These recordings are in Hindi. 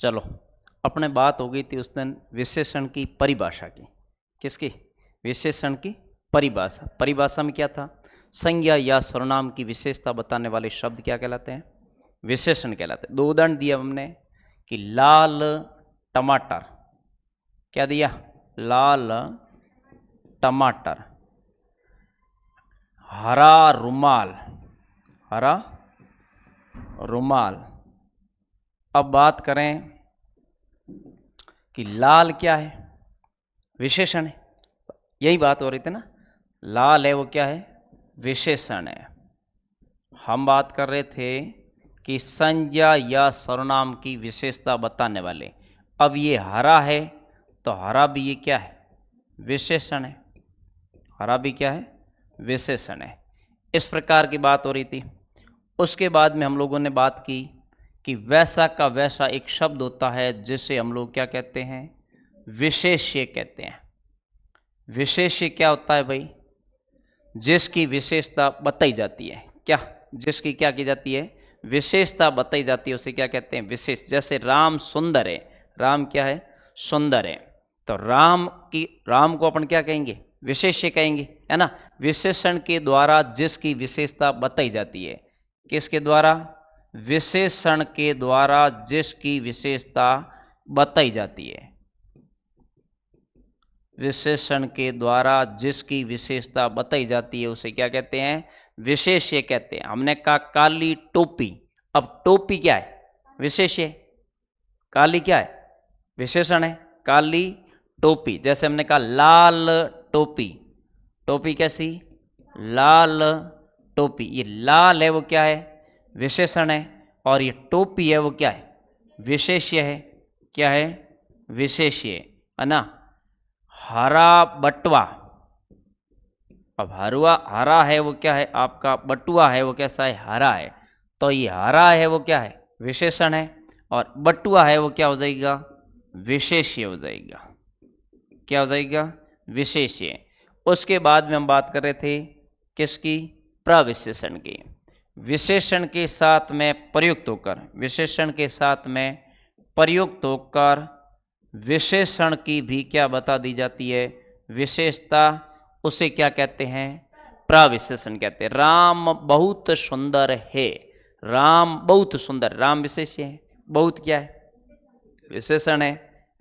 चलो, अपने बात हो गई थी उस दिन विशेषण की परिभाषा की। किसकी? विशेषण की परिभाषा। परिभाषा में क्या था? संज्ञा या सर्वनाम की विशेषता बताने वाले शब्द क्या कहलाते हैं? विशेषण कहलाते हैं। दो उदाहरण दिया हमने कि लाल टमाटर। क्या दिया? लाल टमाटर। हरा रुमाल। हरा रुमाल। अब बात करें कि लाल क्या है? विशेषण है। यही बात हो रही थी ना, लाल है वो क्या है? विशेषण है। हम बात कर रहे थे कि संज्ञा या सर्वनाम की विशेषता बताने वाले। अब ये हरा है तो हरा भी ये क्या है? विशेषण है। हरा भी क्या है? विशेषण है। इस प्रकार की बात हो रही थी। उसके बाद में हम लोगों ने बात की कि वैसा का वैसा एक शब्द होता है जिसे हम लोग क्या कहते हैं? विशेष्य कहते हैं। विशेष्य क्या होता है भाई? जिसकी विशेषता बताई जाती है। क्या? जिसकी क्या की जाती है? विशेषता बताई जाती है, उसे क्या कहते हैं? विशेष। जैसे राम सुंदर है। राम क्या है? सुंदर है। तो राम को अपन क्या कहेंगे? विशेष्य कहेंगे, है ना। विशेषण के द्वारा जिसकी विशेषता बताई जाती है। किसके द्वारा? विशेषण के द्वारा जिसकी विशेषता बताई जाती है। विशेषण के द्वारा जिसकी विशेषता बताई जाती है उसे क्या कहते हैं? विशेष्य कहते हैं। हमने कहा काली टोपी। अब टोपी क्या है? विशेष्य। काली क्या है? विशेषण है। काली टोपी। जैसे हमने कहा लाल टोपी। टोपी कैसी? लाल टोपी। ये लाल है वो क्या है? विशेषण है। और ये टोपी है वो क्या है? विशेष्य है। क्या है? विशेष्य, है ना। हरा बटुआ। अब हरा है वो क्या है? आपका बटुआ है वो कैसा है? हरा है। तो ये हरा है वो क्या है? विशेषण है। और बटुआ है वो क्या हो जाएगा? विशेष्य हो जाएगा। क्या हो जाएगा? विशेष्य। उसके बाद में हम बात कर रहे थे किसकी? प्रविशेषण की। विशेषण के साथ में प्रयुक्त होकर, विशेषण के साथ में प्रयुक्त होकर विशेषण की भी क्या बता दी जाती है? विशेषता। उसे क्या कहते हैं? प्रविशेषण कहते हैं। राम बहुत सुंदर है। राम बहुत सुंदर। राम विशेष्य है। बहुत क्या है? विशेषण है?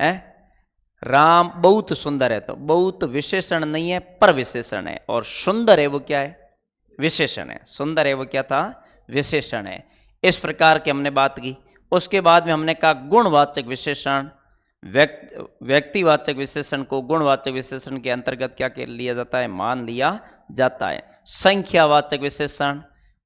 राम बहुत सुंदर है। तो बहुत विशेषण नहीं है, पर विशेषण है। और सुंदर है वो क्या है? विशेषण है। सुंदर है वो क्या था? विशेषण है। इस प्रकार की हमने बात की। उसके बाद में हमने कहा गुणवाचक विशेषण। व्यक्तिवाचक विशेषण को गुणवाचक विशेषण के अंतर्गत क्या कर लिया जाता है? मान लिया जाता है। संख्यावाचक विशेषण।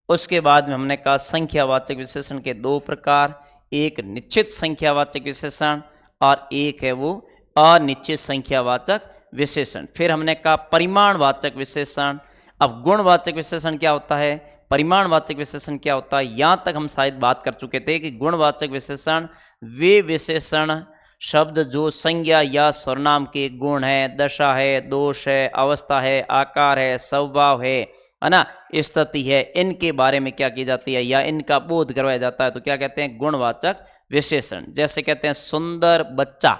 उसके बाद में हमने कहा संख्यावाचक विशेषण के दो प्रकार, एक निश्चित संख्यावाचक विशेषण और एक है वो अनिश्चित संख्यावाचक विशेषण। फिर हमने कहा परिमाणवाचक विशेषण। अब गुणवाचक विशेषण क्या होता है? परिमाणवाचक विशेषण क्या होता है? यहां तक हम शायद बात कर चुके थे कि गुणवाचक विशेषण वे विशेषण शब्द जो संज्ञा या सर्वनाम के गुण है, दशा है, दोष है, अवस्था है, आकार है, स्वभाव है ना, स्थिति है, इनके बारे में क्या की जाती है या इनका बोध करवाया जाता है, तो क्या कहते हैं? गुणवाचक विशेषण। जैसे कहते हैं सुंदर बच्चा।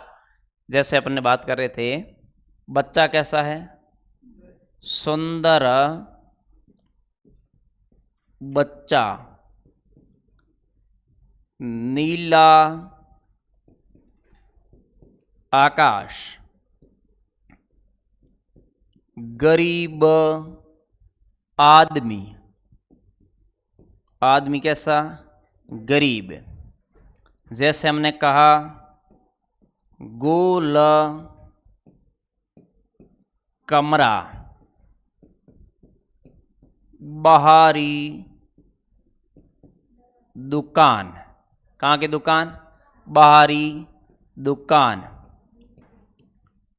जैसे अपन ने बात कर रहे थे, बच्चा कैसा है? सुंदर बच्चा। नीला आकाश। गरीब आदमी। आदमी कैसा? गरीब। जैसे हमने कहा गोल कमरा। बाहरी दुकान। कहाँ की दुकान? बाहरी दुकान।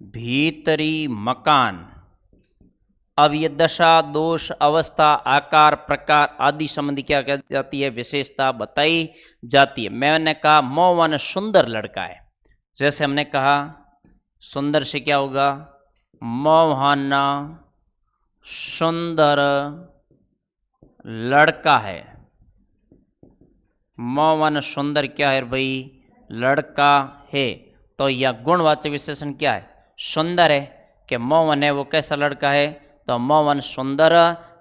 भीतरी मकान। अब ये दशा, दोष, अवस्था, आकार, प्रकार आदि संबंधी क्या कह जाती है? विशेषता बताई जाती है। मैंने कहा मोहन सुंदर लड़का है। जैसे हमने कहा सुंदर से क्या होगा? मोहन सुंदर लड़का है। मोहन सुंदर क्या है भाई? लड़का है, तो यह गुणवाचक विशेषण क्या है? सुंदर है। कि मोहन है वो कैसा लड़का है? तो मोहन सुंदर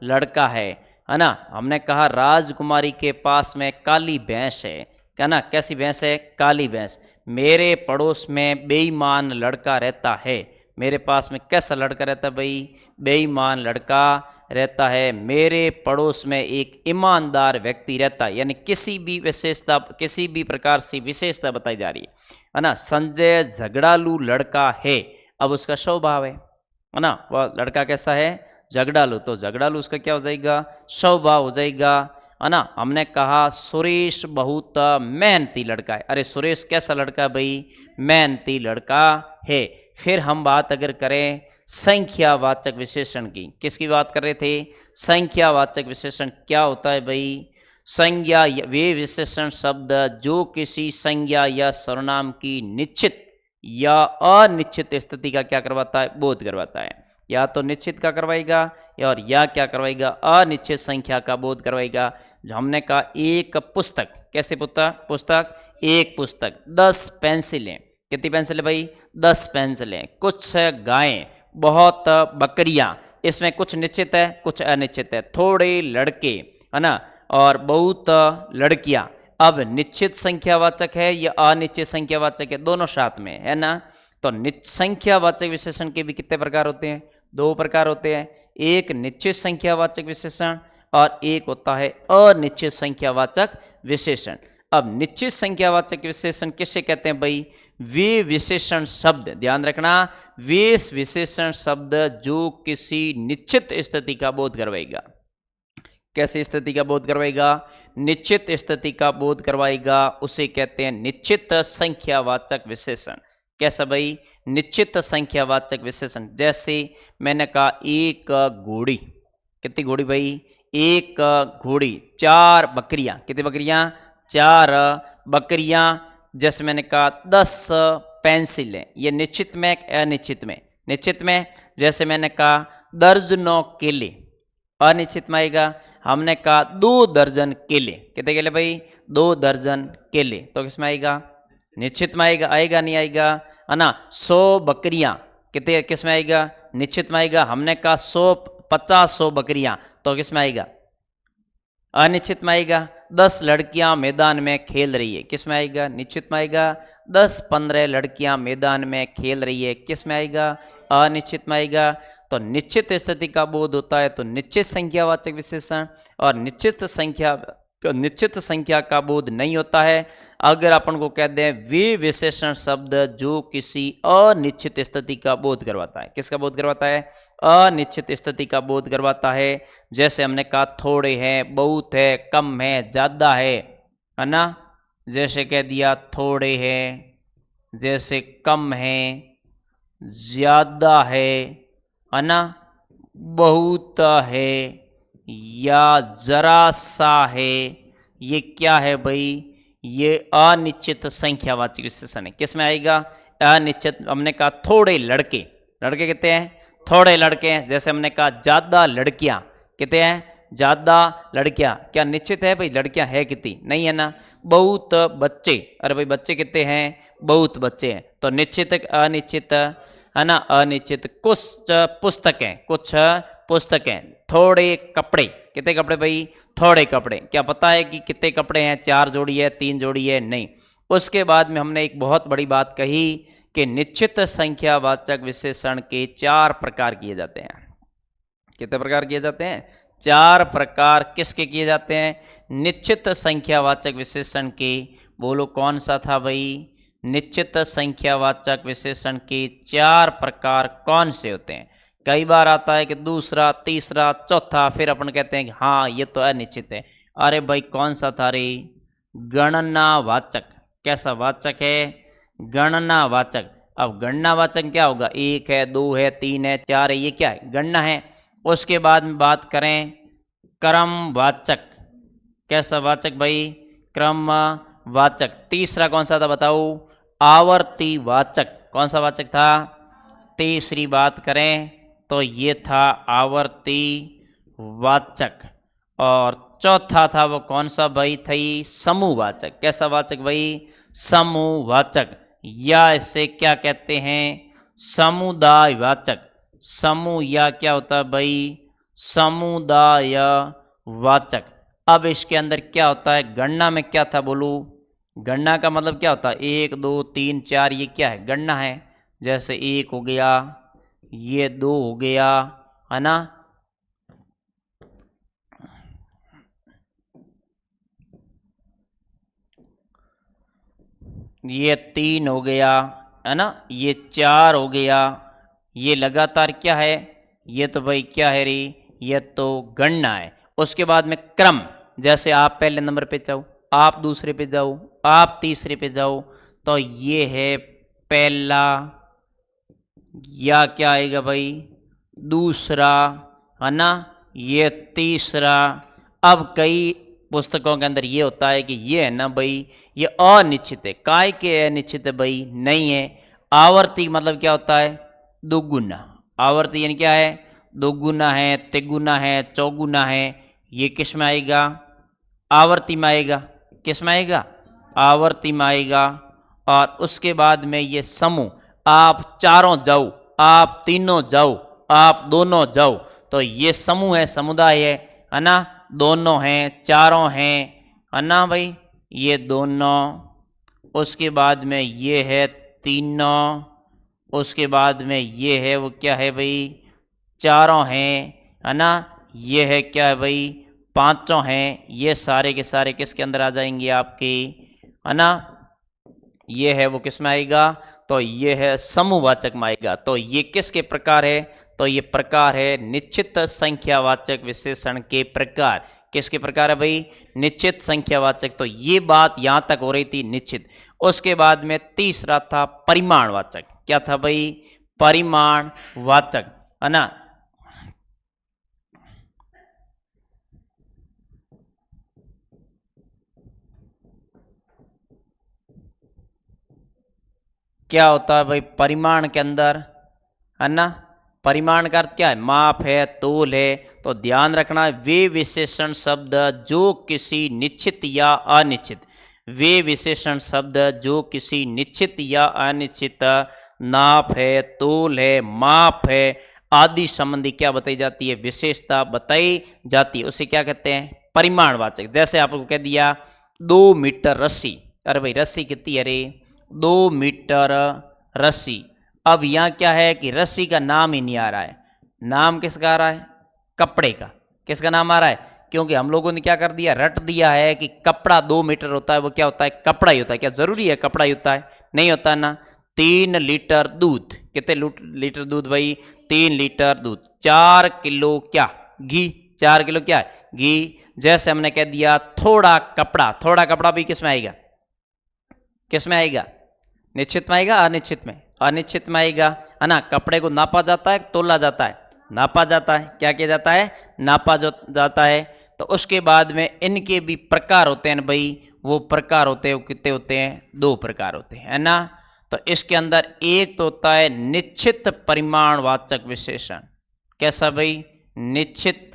लड़का है ना। हमने कहा राजकुमारी के पास में काली भैंस है, क्या ना, कैसी भैंस है? काली भैंस। मेरे पड़ोस में बेईमान लड़का रहता है। मेरे पास में कैसा लड़का रहता है भाई? बेईमान लड़का रहता है। मेरे पड़ोस में एक ईमानदार व्यक्ति रहता है, यानी किसी भी विशेषता, किसी भी प्रकार से विशेषता बताई जा रही है ना। संजय झगड़ालू लड़का है, अब उसका स्वभाव है ना। वह लड़का कैसा है? झगड़ालू, तो झगड़ालू उसका क्या हो जाएगा? स्वभाव हो जाएगा, है ना। हमने कहा सुरेश बहुत मेहनती लड़का है। अरे सुरेश कैसा लड़का है भाई? मेहनती लड़का है। फिर हम बात अगर करें संख्यावाचक विशेषण की, किसकी बात कर रहे थे? संख्यावाचक विशेषण क्या होता है भाई? संज्ञा वे विशेषण शब्द जो किसी संज्ञा या सर्वनाम की निश्चित या अनिश्चित स्थिति का क्या करवाता है? बोध करवाता है। या तो निश्चित का करवाएगा और या क्या करवाएगा? अनिश्चित संख्या का बोध करवाएगा। जो हमने कहा एक पुस्तक, कैसे पुस्तक? एक पुस्तक। 10 पेंसिलें, कितनी पेंसिलें भाई? 10 पेंसिलें। कुछ गायें, बहुत बकरियां, इसमें कुछ निश्चित है कुछ अनिश्चित है। थोड़े लड़के, है ना, और बहुत लड़कियां। अब निश्चित संख्यावाचक है या अनिश्चित संख्यावाचक है? दोनों साथ में है ना। तो संख्यावाचक विशेषण के भी कितने प्रकार होते हैं? 2 प्रकार होते हैं। एक निश्चित संख्यावाचक विशेषण और एक होता है अनिश्चित संख्यावाचक विशेषण। अब निश्चित संख्यावाचक विशेषण किससे कहते हैं भाई? वे विशेषण शब्द, ध्यान रखना, वे विशेषण शब्द जो किसी निश्चित स्थिति का बोध करवाएगा। कैसी स्थिति का बोध करवाएगा? निश्चित स्थिति का बोध करवाएगा, उसे कहते हैं निश्चित संख्यावाचक विशेषण। कैसा भाई? निश्चित संख्यावाचक विशेषण। जैसे मैंने कहा एक घोड़ी, कितनी घोड़ी भाई? एक घोड़ी। 4 बकरियां, कितनी बकरियां? 4 बकरियां। जैसे मैंने कहा 10 पेंसिलें, ये निश्चित में अनिश्चित में? निश्चित में। जैसे मैंने कहा दर्जनों केले, अनिश्चित में आएगा। हमने कहा 2 दर्जन केले, कितने केले भाई? 2 दर्जन केले, तो किसमें आएगा? निश्चित में आएगा। आएगा नहीं आएगा, है ना। 100 बकरियां, कितने किसमें आएगा? निश्चित में आएगा। हमने कहा 100 बकरियां, तो किसमें आएगा? अनिश्चित में आएगा। 10 लड़कियां मैदान में खेल रही है, किस में आएगा? निश्चित में आएगा। 10-15 लड़कियां मैदान में खेल रही है, किस में आएगा? अनिश्चित में आएगा। तो निश्चित स्थिति का बोध होता है तो निश्चित संख्यावाचक विशेषण, और निश्चित संख्या का बोध नहीं होता है अगर अपन को कह दें वे विशेषण शब्द जो किसी अनिश्चित स्थिति का बोध करवाता है। किसका बोध करवाता है? अनिश्चित स्थिति का बोध करवाता है। जैसे हमने कहा थोड़े हैं, बहुत है, कम है, ज्यादा है ना। जैसे कह दिया थोड़े हैं, जैसे कम है, ज्यादा है ना, बहुत है या जरा सा है। ये क्या है भाई? ये अनिश्चित संख्यावाचक विशेषण है। किस में आएगा? अनिश्चित। हमने कहा थोड़े लड़के, लड़के कितने हैं? थोड़े लड़के हैं। जैसे हमने कहा ज्यादा लड़कियां, कितने हैं? ज्यादा लड़कियां। क्या निश्चित है भाई? लड़कियां है कितनी? नहीं है ना। बहुत बच्चे, अरे भाई बच्चे कितने हैं? बहुत बच्चे हैं। तो निश्चित अनिश्चित, है ना, अनिश्चित। कुछ पुस्तकें, कुछ पुस्तकें। थोड़े कपड़े, कितने कपड़े भाई? थोड़े कपड़े। क्या पता है कि कितने कपड़े हैं? 4 जोड़ी है, 3 जोड़ी है? नहीं। उसके बाद में हमने एक बहुत बड़ी बात कही कि निश्चित संख्यावाचक विशेषण के 4 प्रकार किए जाते हैं। कितने प्रकार किए जाते हैं? 4 प्रकार किसके किए जाते हैं? निश्चित संख्यावाचक विशेषण के। बोलो कौन सा था भाई? निश्चित संख्यावाचक विशेषण के 4 प्रकार कौन से होते हैं? कई बार आता है कि दूसरा, तीसरा, चौथा, फिर अपन कहते हैं कि हाँ ये तो अनिश्चित है। अरे भाई कौन सा था रे? गणनावाचक। कैसा वाचक है? गणनावाचक। अब गणनावाचक क्या होगा? 1 है, 2 है, 3 है, 4 है, ये क्या है? गणना है। उसके बाद में बात करें क्रमवाचक। कैसा वाचक भाई? क्रमवाचक। तीसरा कौन सा था बताओ? आवर्तीवाचक। कौन सा वाचक था? तीसरी बात करें तो ये था आवर्तीवाचक। और चौथा था वो कौन सा भाई? थी समूहवाचक। कैसा वाचक भाई? समूहवाचक, या इसे क्या कहते हैं, समुदायवाचक। समूह या क्या होता है भाई, समुदायवाचक। अब इसके अंदर क्या होता है, गणना में क्या था बोलो, गणना का मतलब क्या होता है, 1 2 3 4, ये क्या है, गणना है। जैसे 1 हो गया, ये 2 हो गया, है ना, ये 3 हो गया, है ना, ये 4 हो गया, ये लगातार क्या है, ये तो भाई क्या है रे, ये तो गणना है। उसके बाद में क्रम, जैसे आप पहले नंबर पे जाओ, आप दूसरे पे जाओ, आप तीसरे पे जाओ, तो ये है पहला, या क्या आएगा भाई, दूसरा, है ना, ये तीसरा। अब कई पुस्तकों के अंदर ये होता है कि ये है ना भाई, ये अनिश्चित है। काय के अनिश्चित है भाई, नहीं है। आवर्ती मतलब क्या होता है, दोगुना। आवर्ती यानी क्या है, दोगुना है, तिगुना है, चौगुना है। ये किस में आएगा, आवर्ती में आएगा। किस में आएगा, आवर्ती में आएगा। और उसके बाद में ये समूह, आप चारों जाओ, आप तीनों जाओ, आप दोनों जाओ, तो ये समूह है, समुदाय है ना, दोनों हैं, चारों हैं, है ना भाई, ये दोनों। उसके बाद में ये है तीनों, उसके बाद में ये है वो क्या है भाई, चारों हैं, है ना, ये है क्या है भाई, पांचों हैं। ये सारे के सारे किसके अंदर आ जाएंगे आपके, है ना, ये है वो किस में आएगा, तो ये है समूहवाचक में आएगा। तो ये किसके प्रकार है, तो ये प्रकार है निश्चित संख्यावाचक विशेषण के प्रकार। किसके प्रकार है भाई, निश्चित संख्यावाचक। तो ये बात यहां तक हो रही थी निश्चित। उसके बाद में तीसरा था परिमाणवाचक। क्या था भाई, परिमाणवाचक, है ना। क्या होता है भाई परिमाण के अंदर, है ना, परिमाण का अर्थ क्या है, माप है, तोल है। तो ध्यान रखना है, वे विशेषण शब्द जो किसी निश्चित या अनिश्चित, वे विशेषण शब्द जो किसी निश्चित या अनिश्चित नाप है, तोल है, माप है आदि संबंधी क्या बताई जाती है, विशेषता बताई जाती है, उसे क्या कहते हैं, परिमाणवाचक। जैसे आपको कह दिया 2 मीटर रस्सी, अरे भाई रस्सी कितनी है रे, 2 मीटर रस्सी। अब यहाँ क्या है कि रस्सी का नाम ही नहीं आ रहा है। नाम किसका आ रहा है, कपड़े का। किसका नाम आ रहा है, क्योंकि हम लोगों ने क्या कर दिया, रट दिया है कि कपड़ा 2 मीटर होता है, वो क्या होता है, कपड़ा ही होता है। क्या जरूरी है कपड़ा ही होता है, नहीं होता ना। 3 लीटर दूध, कितने लीटर दूध भाई, 3 लीटर दूध। 4 किलो क्या, घी, 4 किलो क्या है, घी। जैसे हमने कह दिया थोड़ा कपड़ा, थोड़ा कपड़ा भी किस में आएगा, किस में आएगा, निश्चित में आएगा, अनिश्चित में, अनिश्चित में आएगा, है ना। कपड़े को नापा जाता है, तोला जाता है, नापा जाता है, क्या किया जाता है, नापा जाता है। तो उसके बाद में इनके भी प्रकार होते हैं भाई, वो प्रकार होते हैं, वो कितने होते हैं, 2 प्रकार होते हैं, है ना। तो इसके अंदर एक तो होता है निश्चित परिमाणवाचक विशेषण। कैसा भाई, निश्चित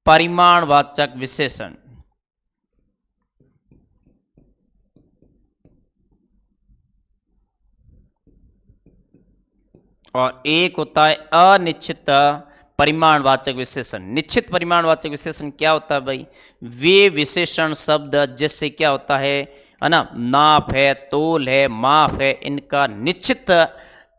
परिमाणवाचक विशेषण। और एक होता है अनिश्चित परिमाणवाचक विशेषण। निश्चित परिमाणवाचक विशेषण क्या होता है भाई, वे विशेषण शब्द जिससे क्या होता है ना, नाप है, तोल है, माप है, इनका निश्चित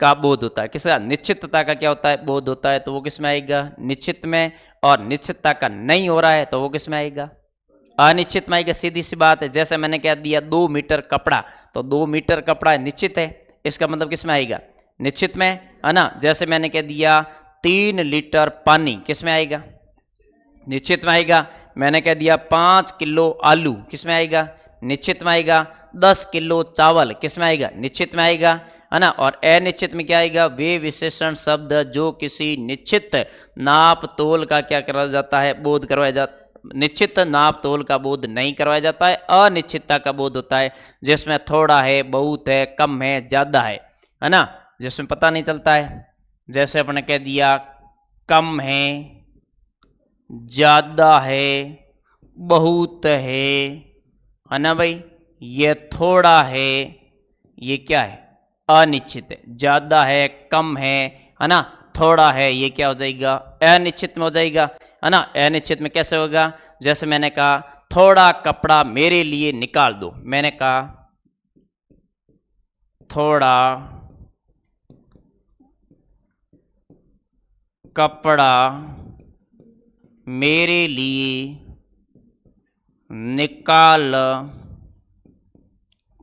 का बोध होता है। किसका, निश्चितता का क्या होता है, बोध होता है। तो वो किस में आएगा, निश्चित में। और निश्चितता का नहीं हो रहा है तो वो किस में आएगा, अनिश्चित में आएगा। सीधी सी बात है। जैसे मैंने कह दिया 2 मीटर कपड़ा, तो 2 मीटर कपड़ा निश्चित है, इसका मतलब किस में आएगा, निश्चित में, है ना। जैसे मैंने कह दिया 3 लीटर पानी, किस में आएगा, निश्चित में आएगा। मैंने कह दिया 5 किलो आलू, किस में आएगा, निश्चित में आएगा। 10 किलो चावल, किस में आएगा, निश्चित में आएगा, है ना। और अनिश्चित में क्या आएगा, वे विशेषण शब्द जो किसी निश्चित नाप तोल का क्या करवाया जाता है, बोध करवाया जाता, निश्चित नाप तोल का बोध नहीं करवाया जाता है, अनिश्चितता का बोध होता है, जिसमें थोड़ा है, बहुत है, कम है, ज्यादा है ना, जिसमें पता नहीं चलता है। जैसे अपने कह दिया कम है, ज्यादा है, बहुत है ना भाई, ये थोड़ा है, ये क्या है, अनिश्चित है। ज्यादा है, कम है ना, थोड़ा है, ये क्या हो जाएगा, अनिश्चित में हो जाएगा, है ना। अनिश्चित में कैसे होगा, जैसे मैंने कहा थोड़ा कपड़ा मेरे लिए निकाल दो, मैंने कहा थोड़ा कपड़ा मेरे लिए निकाल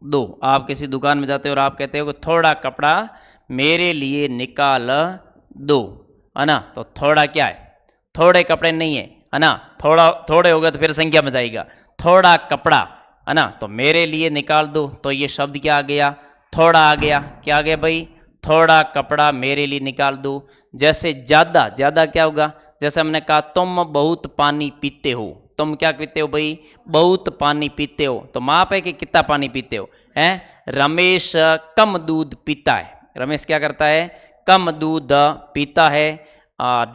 दो। आप किसी दुकान में जाते हो और आप कहते हो कि थोड़ा कपड़ा मेरे लिए निकाल दो, है ना। तो थोड़ा क्या है, थोड़े कपड़े नहीं है ना, थोड़ा थोड़े हो गए तो फिर संख्या में जाएगा, थोड़ा कपड़ा, है ना। तो मेरे लिए निकाल दो, तो ये शब्द क्या आ गया, थोड़ा आ गया। क्या आ गया भाई, थोड़ा कपड़ा मेरे लिए निकाल दो। जैसे ज्यादा, ज्यादा क्या होगा, जैसे हमने कहा तुम बहुत पानी पीते हो, तुम क्या पीते हो भाई, बहुत पानी पीते हो। तो माप है कि कितना पानी पीते हो, हैं। रमेश कम दूध पीता है, रमेश क्या करता है, कम दूध पीता है।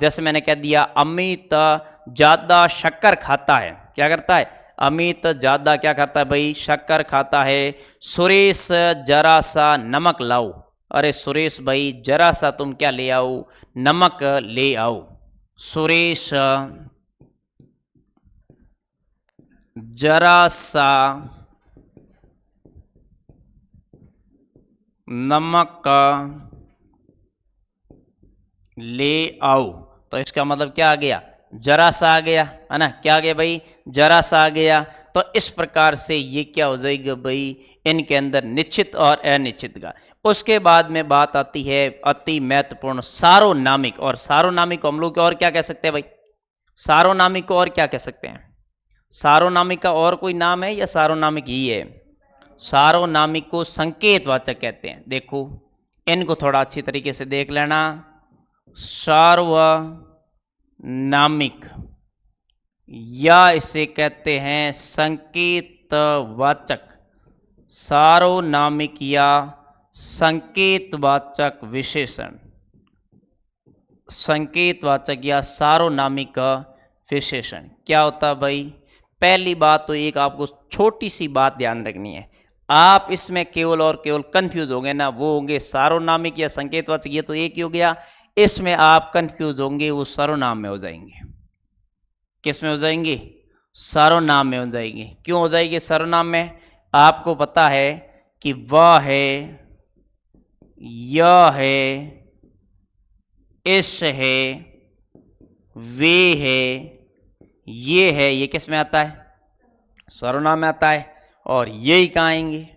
जैसे मैंने कह दिया अमित ज्यादा शक्कर खाता है, क्या करता है, अमित ज्यादा क्या करता है भाई, शक्कर खाता है। सुरेश जरा सा नमक लाओ, अरे सुरेश भाई जरा सा तुम क्या ले आओ, नमक ले आओ। सुरेश जरा सा नमक ले आओ। तो इसका मतलब क्या आ गया, जरा सा आ गया, है ना। क्या आ गया भाई, जरा सा आ गया। तो इस प्रकार से ये क्या हो जाएगा भाई, इनके अंदर निश्चित और अनिश्चित का। उसके बाद में बात आती है अति महत्वपूर्ण सार्वनामिक। और सार्वनामिक को हम लोग और क्या कह सकते हैं भाई, सार्वनामिक को और क्या कह सकते हैं, सार्वनामिक का और कोई नाम है या सार्वनामिक ही है। सार्वनामिक को संकेतवाचक कहते हैं। देखो इनको थोड़ा अच्छी तरीके से देख लेना। सार्वनामिक या इसे कहते हैं संकेतवाचक, सार्वनामिक या संकेतवाचक विशेषण, संकेतवाचक या सार्वनामिक विशेषण क्या होता है भाई। पहली बात तो एक आपको छोटी सी बात ध्यान रखनी है, आप इसमें केवल और केवल कंफ्यूज होंगे ना, वो होंगे सार्वनामिक या संकेतवाचक, ये तो एक ही हो गया। इसमें आप कंफ्यूज होंगे, वो सर्वनाम में हो जाएंगे। किस में हो जाएंगे, सर्वनाम में हो जाएंगे। क्यों हो जाएंगे सर्वनाम में, आपको पता है कि वह है, यह है, इस है, वे है, ये है, ये किस में आता है, सर्वनाम में आता है। और यही कहाँ आएंगे,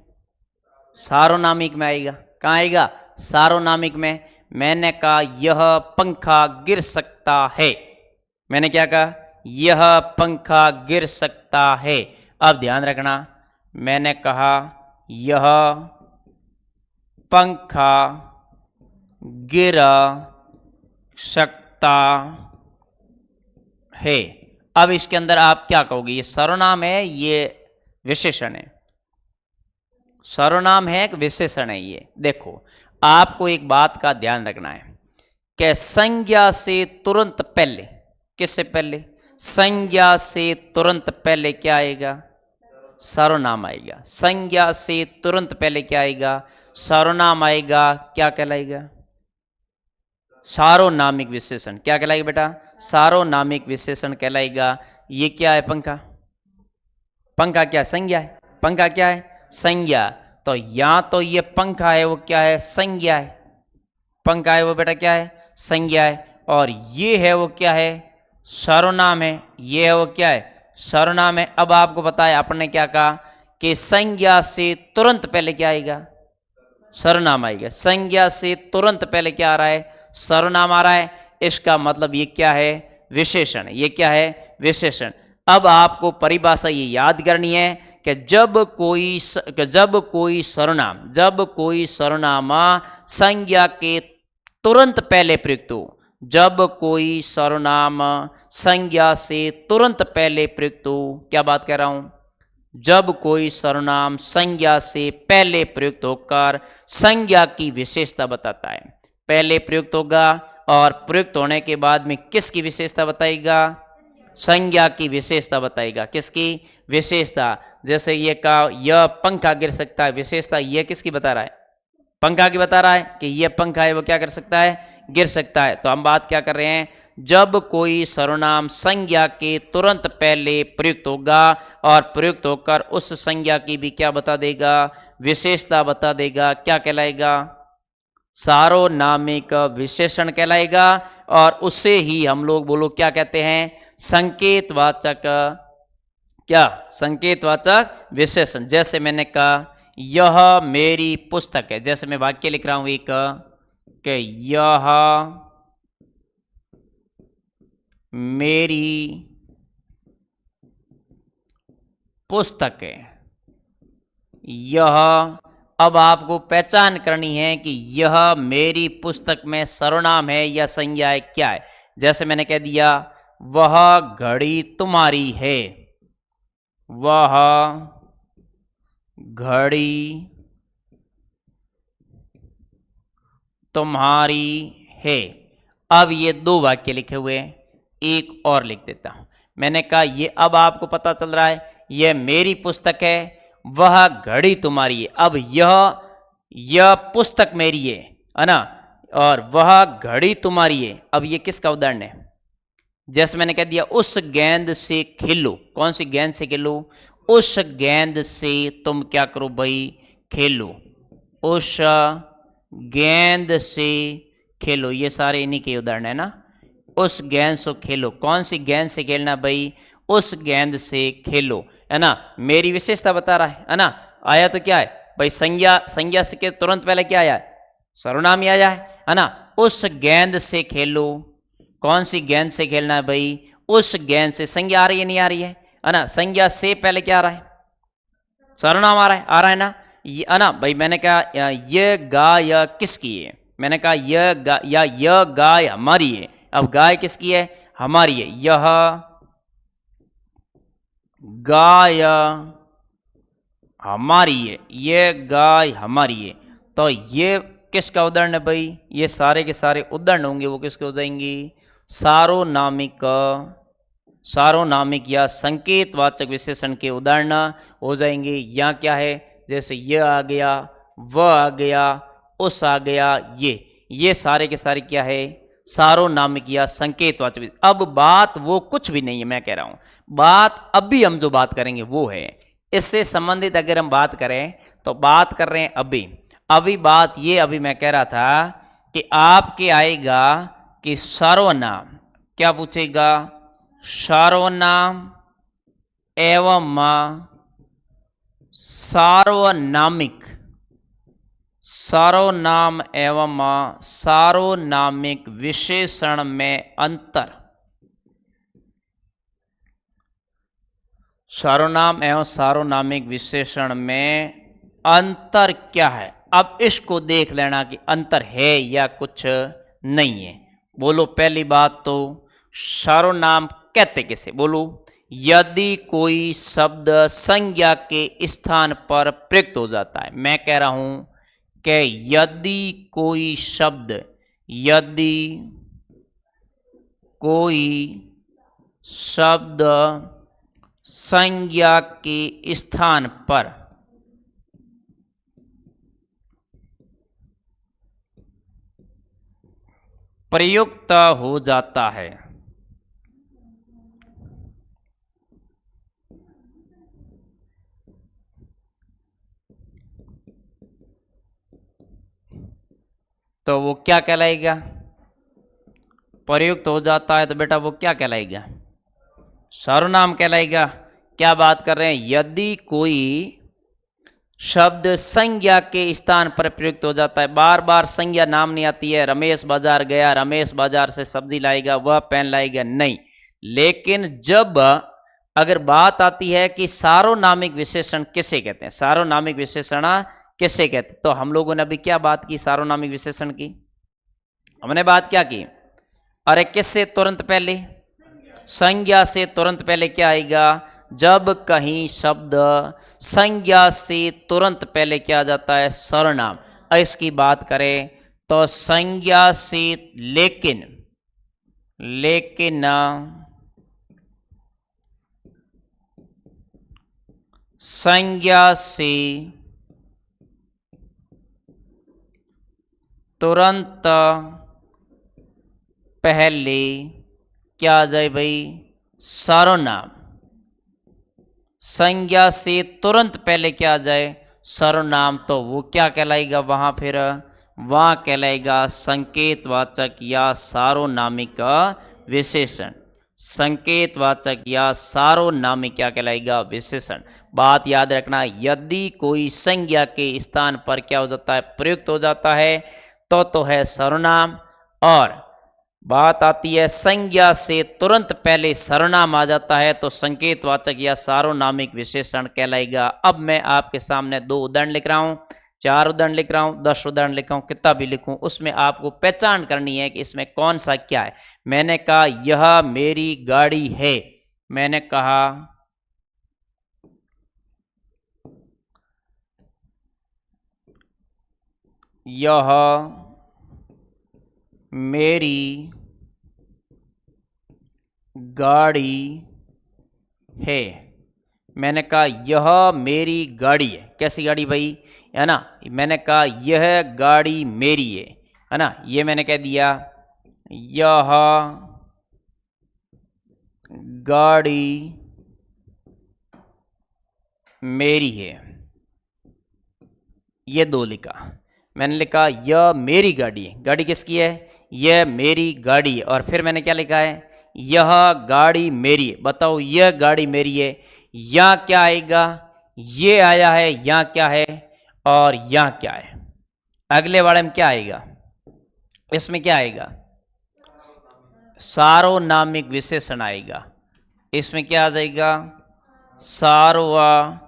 सार्वनामिक में आएगा। कहाँ आएगा, सार्वनामिक में। मैंने कहा यह पंखा गिर सकता है, मैंने क्या कहा, यह पंखा गिर सकता है। अब ध्यान रखना, मैंने कहा यह पंखा गिर सकता है। अब इसके अंदर आप क्या कहोगे, ये सर्वनाम है, ये विशेषण है, सर्वनाम है एक विशेषण है। ये देखो आपको एक बात का ध्यान रखना है कि संज्ञा से तुरंत पहले, किससे पहले, संज्ञा से तुरंत पहले क्या आएगा, सर्वनाम आएगा। संज्ञा से तुरंत पहले क्या आएगा, सर्वनाम आएगा। क्या कहलाएगा, सार्वनामिक विशेषण। क्या कहलाएगा बेटा, सार्वनामिक विशेषण कहलाएगा। ये क्या है, पंखा, पंखा क्या संज्ञा है, पंखा क्या है, संज्ञा। तो या तो ये पंखा है वो क्या है, संज्ञा है, पंखा है वो बेटा क्या है, संज्ञा है। और ये है वो क्या है, सर्वनाम है, ये है वो क्या है, सर्वनाम है। अब आपको पता है आपने क्या कहा कि संज्ञा से तुरंत पहले क्या आएगा, सर्वनाम आएगा। संज्ञा से तुरंत पहले क्या आ रहा है, सर्वनाम आ रहा है। इसका मतलब ये क्या है, विशेषण। ये क्या है, विशेषण। अब आपको परिभाषा ये याद करनी है कि जब कोई सर्वनाम संज्ञा के तुरंत पहले प्रयुक्त हो, जब कोई सर्वनाम संज्ञा से तुरंत पहले प्रयुक्त हो, क्या बात कह रहा हूं, जब कोई सर्वनाम संज्ञा से पहले प्रयुक्त होकर संज्ञा की विशेषता बताता है। पहले प्रयुक्त होगा और प्रयुक्त होने के बाद में किसकी विशेषता बताएगा, संज्ञा की विशेषता बताएगा। किसकी विशेषता? जैसे ये का यह पंखा गिर सकता है, विशेषता यह किसकी बता रहा है? पंखा की बता रहा है कि यह पंखा है वो क्या कर सकता है? गिर सकता है। तो हम बात क्या कर रहे हैं? जब कोई सर्वनाम संज्ञा के तुरंत पहले प्रयुक्त होगा और प्रयुक्त होकर उस संज्ञा की भी क्या बता देगा? विशेषता बता देगा। क्या कहलाएगा? सार्वनामिक विशेषण कहलाएगा। और उससे ही हम लोग बोलो क्या कहते हैं? संकेतवाचक, क्या? संकेतवाचक विशेषण। जैसे मैंने कहा यह मेरी पुस्तक है, जैसे मैं वाक्य लिख रहा हूं एक कि यह मेरी पुस्तक है। यह, अब आपको पहचान करनी है कि यह मेरी पुस्तक में सर्वनाम है या संज्ञा है, क्या है? जैसे मैंने कह दिया वह घड़ी तुम्हारी है, वह घड़ी तुम्हारी है। अब ये दो वाक्य लिखे हुए हैं, एक और लिख देता हूं। मैंने कहा ये, अब आपको पता चल रहा है यह मेरी पुस्तक है, वह घड़ी तुम्हारी है। अब यह पुस्तक मेरी है ना, और वह घड़ी तुम्हारी है। अब ये किसका उदाहरण है? जैसे मैंने कह दिया उस गेंद से खेलो। कौन सी गेंद से खेलो? उस गेंद से तुम क्या करो भाई? खेलो। उस गेंद से खेलो। ये सारे इन्हीं के उदाहरण है ना। उस गेंद से खेलो। कौन सी गेंद से खेलना भाई? उस गेंद से खेलो, है ना। मेरी विशेषता बता रहा है ना। आया तो क्या है भाई? संज्ञा से के तुरंत पहले क्या आया? सर्वनाम ही आया है ना। उस गेंद से खेलो। कौन सी गेंद से खेलना है भाई? उस गेंद से। संज्ञा आ रही है नहीं आ रही है ना। संज्ञा से पहले क्या आ रहा है? सर्वनाम आ रहा है ना। है ना भाई। मैंने कहा यह गाय किसकी है? मैंने कहा यह गाय हमारी है। अब गाय किसकी है? हमारी है। यह गाय हमारी है, यह गाय हमारी है। तो ये किसका उदाहरण है भाई? ये सारे के सारे उदाहरण होंगे वो किसके हो जाएंगे? सार्वनामिक या संकेतवाचक विशेषण के उदाहरण हो जाएंगे। यहाँ क्या है? जैसे यह आ गया, वह आ गया, उस आ गया, ये सारे के सारे क्या है? सार्वनामिक या संकेतवाचक। अब बात वो कुछ भी नहीं है, मैं कह रहा हूं बात अभी हम जो बात करेंगे वो है। इससे संबंधित अगर हम बात करें तो बात कर रहे हैं अभी बात ये, अभी मैं कह रहा था कि आपके आएगा कि सर्वनाम, क्या पूछेगा? सर्वनाम एवं सार्वनामिक, सर्वनाम एवं सार्वनामिक विशेषण में अंतर। सर्वनाम एवं सार्वनामिक विशेषण में अंतर क्या है? अब इसको देख लेना कि अंतर है या कुछ नहीं है। बोलो पहली बात तो सर्वनाम कहते किसे? बोलो। यदि कोई शब्द संज्ञा के स्थान पर प्रयुक्त हो जाता है। मैं कह रहा हूं कि यदि कोई शब्द संज्ञा के स्थान पर प्रयुक्त हो जाता है तो वो क्या कहलाएगा? प्रयुक्त हो जाता है तो बेटा वो क्या कहलाएगा? सर्वनाम कहलाएगा। क्या बात कर रहे हैं? यदि कोई शब्द संज्ञा के स्थान पर प्रयुक्त हो जाता है। बार बार संज्ञा नाम नहीं आती है। रमेश बाजार गया, रमेश बाजार से सब्जी लाएगा, वह पेन लाएगा, नहीं। लेकिन जब अगर बात आती है कि सार्वनामिक विशेषण किसे कहते हैं, सार्वनामिक विशेषण किसे कहते हैं, तो हम लोगों ने अभी क्या बात की? सार्वनामिक विशेषण की हमने बात क्या की? अरे किससे तुरंत पहले? संज्ञा से तुरंत पहले क्या आएगा? जब कहीं शब्द संज्ञा से तुरंत पहले क्या आ जाता है? सर्वनाम। इसकी बात करें तो संज्ञा से लेकिन संज्ञा से तुरंत पहले क्या आ जाए भाई? सर्वनाम। संज्ञा से तुरंत पहले क्या आ जाए? सर्वनाम। तो वो क्या कहलाएगा वहां? फिर वहां कहलाएगा संकेतवाचक या सार्वनामिक विशेषण। संकेतवाचक या सार्वनामिक क्या कहलाएगा? विशेषण। बात याद रखना, यदि कोई संज्ञा के स्थान पर क्या हो जाता है? प्रयुक्त हो जाता है तो है सर्वनाम। और बात आती है संज्ञा से तुरंत पहले सर्वनाम आ जाता है तो संकेतवाचक या सार्वनामिक विशेषण कहलाएगा। अब मैं आपके सामने 2 उदाहरण लिख रहा हूं, 4 उदाहरण लिख रहा हूं, 10 उदाहरण लिख रहा हूं, कितना भी लिखूं, उसमें आपको पहचान करनी है कि इसमें कौन सा क्या है। मैंने कहा यह मेरी गाड़ी है। मैंने कहा यह मेरी गाड़ी है। मैंने कहा यह मेरी गाड़ी है। कैसी गाड़ी भाई? है ना। मैंने कहा यह गाड़ी मेरी है ना। ये मैंने कह दिया यह गाड़ी मेरी है। ये 2 लिखा। मैंने लिखा यह मेरी गाड़ी है। गाड़ी किसकी है? यह मेरी गाड़ी है। और फिर मैंने क्या लिखा है? यह गाड़ी मेरी है। बताओ यह गाड़ी मेरी है, यहां क्या आएगा? ये आया है, यहां क्या है और यहां क्या है? अगले वाले में क्या आएगा? इसमें क्या आएगा? सार्वनामिक विशेषण आएगा। इसमें क्या आ जाएगा? सार्वनामिक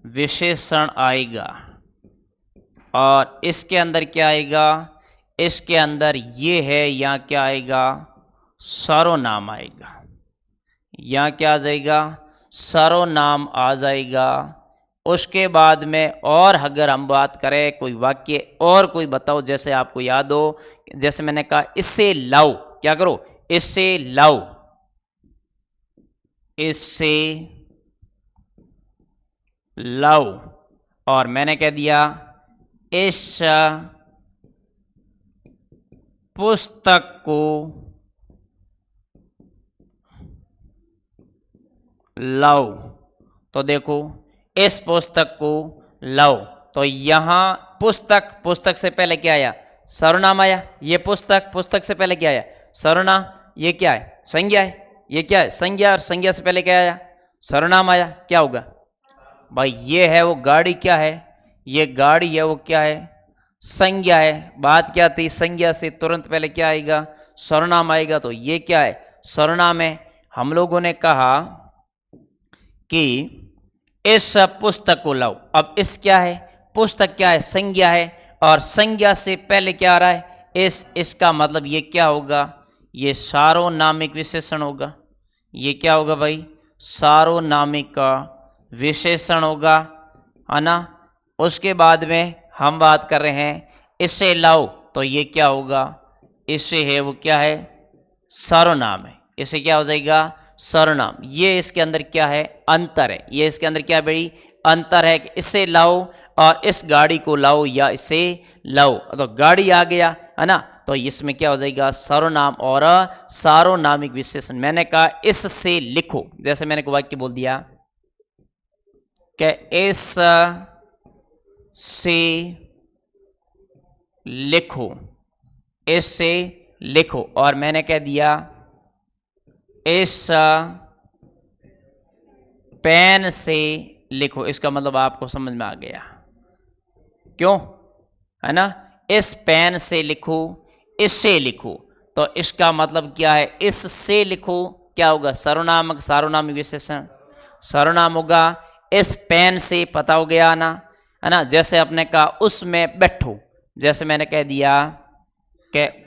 विशेषण आएगा। और इसके अंदर क्या आएगा? इसके अंदर ये है, यहाँ क्या आएगा? सर्वनाम आएगा। यहाँ क्या आ जाएगा? सर्वनाम आ जाएगा। उसके बाद में और अगर हम बात करें कोई वाक्य और कोई बताओ, जैसे आपको याद हो, जैसे मैंने कहा इससे लाओ, क्या करो? इससे लाओ, इससे लाओ। और मैंने कह दिया इस पुस्तक को लाओ। तो देखो इस पुस्तक को लाओ, तो यहां पुस्तक, पुस्तक से पहले क्या आया? सर्वनाम आया। ये पुस्तक, पुस्तक से पहले क्या आया? सर्वनाम। ये क्या है? संज्ञा है। ये क्या है? संज्ञा। और संज्ञा से पहले क्या आया? सर्वनाम आया। क्या होगा भाई? ये है वो गाड़ी, क्या है? ये गाड़ी है वो क्या है? संज्ञा है। बात क्या थी? संज्ञा से तुरंत पहले क्या आएगा? सर्वनाम आएगा। तो ये क्या है? सर्वनाम है। हम लोगों ने कहा कि इस पुस्तक को लाओ। अब इस क्या है? पुस्तक क्या है? संज्ञा है। और संज्ञा से पहले क्या आ रहा है? इसका मतलब ये क्या होगा? ये सार्वनामिक विशेषण होगा। ये क्या होगा भाई? सार्वनामिक विशेषण होगा, है ना। उसके बाद में हम बात कर रहे हैं इससे लाओ, तो ये क्या होगा? इससे है वो क्या है? सर्वनाम है। इसे क्या हो जाएगा? सर्वनाम। ये इसके अंदर क्या है? अंतर है। ये इसके अंदर क्या है भाई? अंतर है कि इससे लाओ और इस गाड़ी को लाओ या इसे लाओ। तो गाड़ी आ गया, है ना, तो इसमें क्या हो जाएगा? सर्वनाम और सार्वनामिक विशेषण। मैंने कहा इससे लिखो, जैसे मैंने को वाक्य बोल दिया कि इस से लिखो, इससे लिखो। और मैंने कह दिया इस पेन से लिखो। इसका मतलब आपको समझ में आ गया, क्यों? है ना। इस पेन से लिखो, इससे लिखो। तो इसका मतलब क्या है? इससे लिखो क्या होगा? सर्वनामक, सार्वनामिक विशेषण सर्वनाम होगा। इस पेन से पता हो गया ना, है ना। जैसे आपने कहा उसमें बैठो, जैसे मैंने कह दिया कि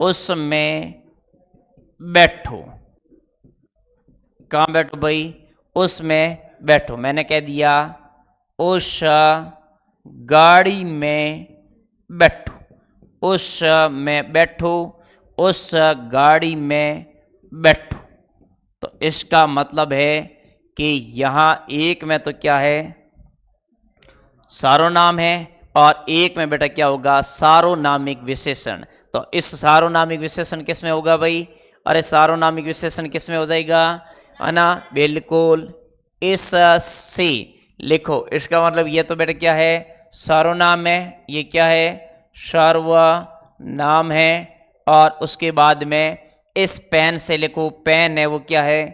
उसमें बैठो। कहाँ बैठो भाई? उसमें बैठो। मैंने कह दिया उस गाड़ी में बैठो। उस में बैठो, उस गाड़ी में बैठो। तो इसका मतलब है कि यहाँ एक में तो क्या है, सार्वनाम है, और एक में बेटा क्या होगा, सार्वनामिक विशेषण। तो इस सार्वनामिक विशेषण किस में होगा भाई, अरे सार्वनामिक विशेषण किस में हो जाएगा, है ना, बिल्कुल इस से लिखो। इसका मतलब ये तो बेटा क्या है, सर्वनाम है, ये क्या है, सर्वनाम है। और उसके बाद में इस पेन से लिखो, पेन है वो क्या है,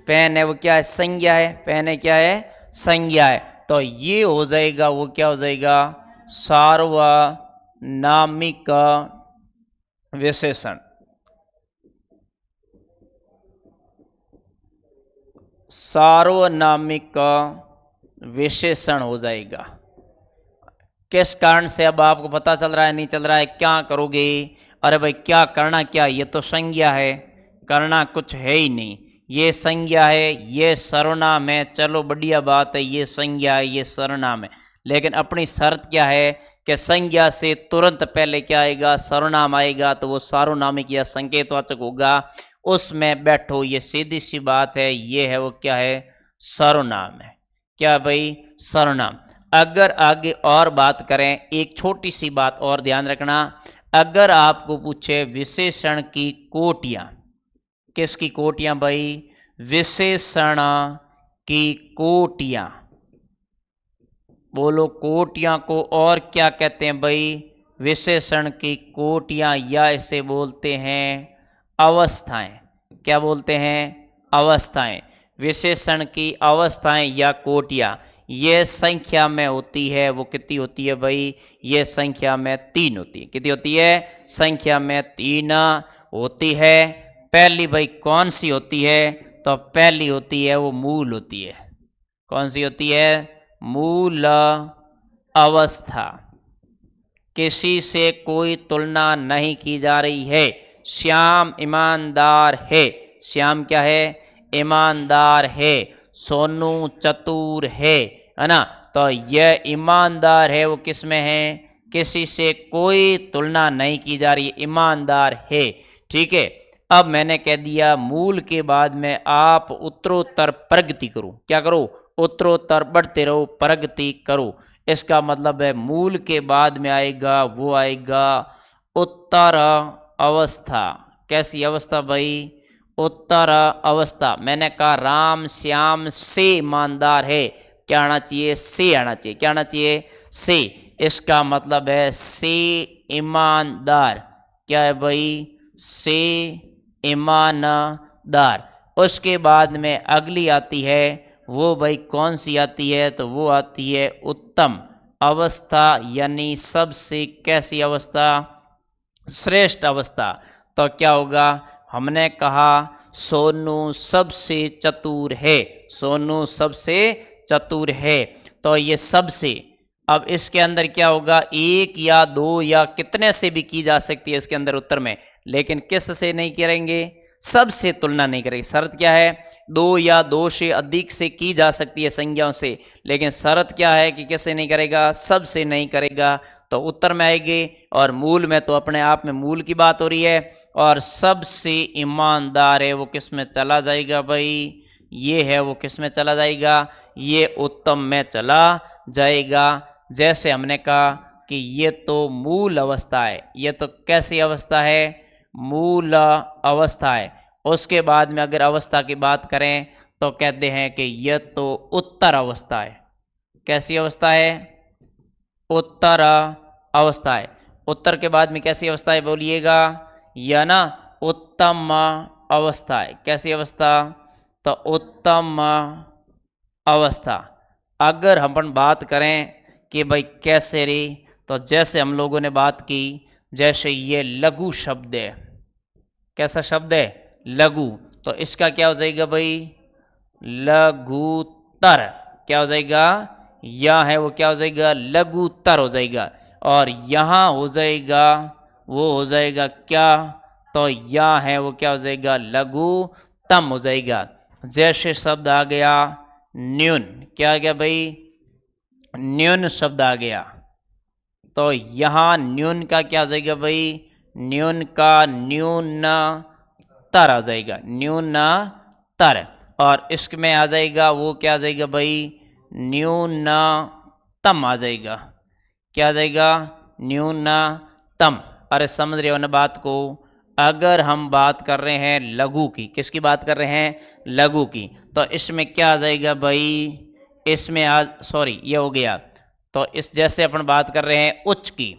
पेन है वो क्या है, संज्ञा है, पेन है क्या है, संज्ञा है। तो ये हो जाएगा, वो क्या हो जाएगा, सार्वनामिक विशेषण। सार्वनामिक विशेषण हो जाएगा। किस कारण से, अब आपको पता चल रहा है, नहीं चल रहा है, क्या करोगे, अरे भाई क्या करना, क्या, ये तो संज्ञा है, करना कुछ है ही नहीं, ये संज्ञा है, ये सर्वनाम है, चलो बढ़िया बात है, ये संज्ञा है, ये सर्वनाम है। लेकिन अपनी शर्त क्या है कि संज्ञा से तुरंत पहले क्या आएगा, सर्वनाम आएगा, तो वो सार्वनामिक या संकेतवाचक होगा, उसमें बैठो, ये सीधी सी बात है, ये है वो क्या है, सर्वनाम है। क्या भाई, सर्वनाम। अगर आगे और बात करें, एक छोटी सी बात और ध्यान रखना, अगर आपको पूछे विशेषण की कोटियां, किसकी कोटियां भाई, विशेषण की कोटियां, बोलो कोटियां को और क्या कहते हैं भाई, विशेषण की कोटियां, या इसे बोलते हैं अवस्थाएं। क्या बोलते हैं, अवस्थाएं। विशेषण की अवस्थाएं या कोटियां, ये संख्या में होती है, वो कितनी होती है भाई, ये संख्या में 3 होती है। कितनी होती है, संख्या में 3 होती है। पहली भाई कौन सी होती है, तो पहली होती है वो मूल होती है। कौन सी होती है, मूल अवस्था, किसी से कोई तुलना नहीं की जा रही है। श्याम ईमानदार है, श्याम क्या है, ईमानदार है। सोनू चतुर है ना, तो यह ईमानदार है, वो किस में है, किसी से कोई तुलना नहीं की जा रही, ईमानदार है। ठीक है, अब मैंने कह दिया मूल के बाद में आप उत्तरोत्तर प्रगति करो। क्या करो, उत्तरोत्तर बढ़ते रहो, प्रगति करो। इसका मतलब है मूल के बाद में आएगा, वो आएगा उत्तर अवस्था। कैसी अवस्था भाई, उत्तर अवस्था। मैंने कहा राम श्याम से ईमानदार है, क्या आना चाहिए, से आना चाहिए। क्या आना चाहिए, से। इसका मतलब है से ईमानदार। क्या है भाई, से ईमानदार। उसके बाद में अगली आती है, वो भाई कौन सी आती है, तो वो आती है उत्तम अवस्था, यानी सबसे कैसी अवस्था, श्रेष्ठ अवस्था। तो क्या होगा, हमने कहा सोनू सबसे चतुर है, सोनू सबसे चतुर है, तो ये सबसे। अब इसके अंदर क्या होगा, एक या दो या कितने से भी की जा सकती है इसके अंदर उत्तर में, लेकिन किस से नहीं करेंगे, सबसे तुलना नहीं करेंगे। शर्त क्या है, दो या दो से अधिक से की जा सकती है संज्ञाओं से, लेकिन शर्त क्या है कि किससे नहीं करेगा, सबसे नहीं करेगा। तो उत्तर में आएगी, और मूल में तो अपने आप में मूल की बात हो रही है, और सबसे ईमानदार है वो किस में चला जाएगा भाई, ये है वो किस में चला जाएगा, ये उत्तम में चला जाएगा। जैसे हमने कहा कि ये तो मूल अवस्था है, ये तो कैसी अवस्था है, मूल अवस्था है। उसके बाद में अगर अवस्था की बात करें तो कहते हैं कि यह तो उत्तर अवस्था है। कैसी अवस्था है, उत्तर अवस्था है। उत्तर के बाद में कैसी अवस्था है बोलिएगा, यह ना उत्तम अवस्था है। कैसी अवस्था, तो उत्तम अवस्था। अगर हम बात करें कि भाई कैसे रे, तो जैसे हम लोगों ने बात की, जैसे ये लघु शब्द है, कैसा शब्द है, लघु, तो इसका क्या हो जाएगा भाई, लघुतर। क्या हो जाएगा, यह है वो क्या हो जाएगा, लघुतर हो जाएगा। और यहाँ हो जाएगा, वो हो जाएगा क्या, तो यह है वो क्या हो जाएगा, लघुतम हो जाएगा। जैसे शब्द आ गया न्यून, क्या आ गया भाई, न्यून शब्द आ गया, तो यहाँ न्यून का क्या हो जाएगा भाई, न्यून का न्यूनतर आ जाएगा, न्यूनतर। और इसमें आ जाएगा वो क्या आ जाएगा भाई, न्यूनतम आ जाएगा। क्या आ जाएगा, न्यूनतम। अरे समझ रहे हो ना बात को। अगर हम बात कर रहे हैं लघु की, किसकी बात कर रहे हैं, लघु की, तो इसमें क्या आ जाएगा भाई, इसमें सॉरी ये हो गया। तो इस जैसे अपन बात कर रहे हैं उच्च की,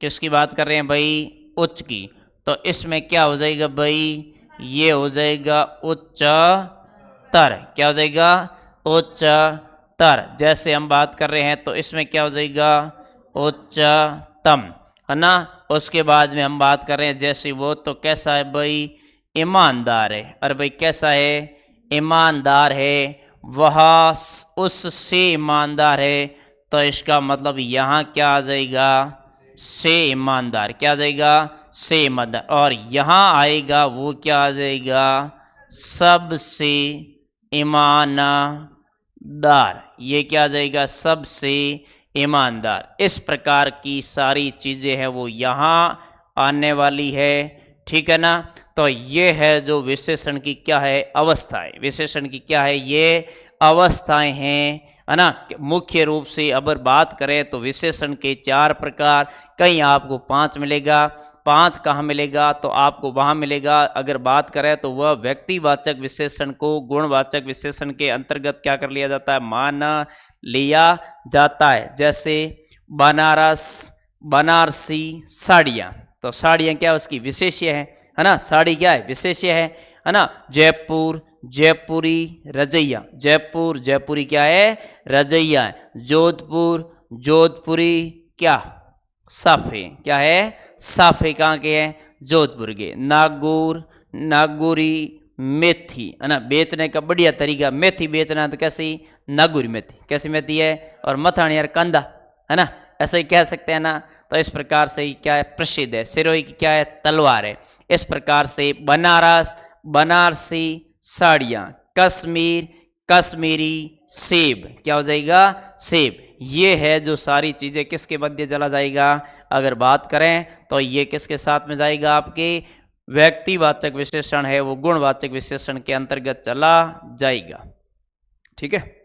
किसकी बात कर रहे हैं भाई, उच्च की, तो इसमें क्या हो जाएगा भाई, ये हो जाएगा उच्चतर। क्या हो जाएगा, उच्चतर। जैसे हम बात कर रहे हैं तो इसमें क्या हो जाएगा, उच्चतम, है ना। उसके बाद में हम बात कर रहे हैं जैसे वो, तो कैसा है भाई, ईमानदार है। अरे भाई कैसा है, ईमानदार है, वह उससे ईमानदार है, तो इसका मतलब यहाँ क्या आ जाएगा, से ईमानदार। क्या आ जाएगा, से ईमानदार। और यहाँ आएगा वो क्या आ जाएगा, सबसे ईमानदार। ये क्या आ जाएगा, सबसे ईमानदार। इस प्रकार की सारी चीज़ें हैं वो यहाँ आने वाली है, ठीक है ना। तो ये है जो विशेषण की क्या है, अवस्थाएं। विशेषण की क्या है, ये अवस्थाएं हैं, है ना। मुख्य रूप से अगर बात करें तो विशेषण के 4 प्रकार, कहीं आपको 5 मिलेगा। 5 कहाँ मिलेगा, तो आपको वहाँ मिलेगा। अगर बात करें तो वह व्यक्तिवाचक विशेषण को गुणवाचक विशेषण के अंतर्गत क्या कर लिया जाता है, मान लिया जाता है। जैसे बनारस, बनारसी साड़ियाँ, तो साड़ियाँ क्या उसकी विशेष्य है ना। साड़ी क्या है, विशेष्य है ना। जयपुर, जयपुरी रजैया, जयपुर जयपुरी क्या है, रजैया है। जोधपुर, जोधपुरी क्या, साफे, क्या है, साफे कहाँ के हैं, जोधपुर के। नागौर, नागौरी मेथी, है ना। बेचने का बढ़िया तरीका, मेथी बेचना है तो कैसी, नागौरी मेथी, कैसी मेथी है। और मथानी यार कंदा, है ना, ऐसे ही कह सकते हैं ना। तो इस प्रकार से क्या है, प्रसिद्ध है। सिरोही की क्या है, तलवार है। इस प्रकार से बनारस, बनारसी साड़ियाँ। कश्मीर, कश्मीरी सेब, क्या हो जाएगा, सेब। ये है जो सारी चीज़ें किसके मध्य चला जाएगा, अगर बात करें तो ये किसके साथ में जाएगा, आपके व्यक्तिवाचक विशेषण है वो गुणवाचक विशेषण के अंतर्गत चला जाएगा, ठीक है।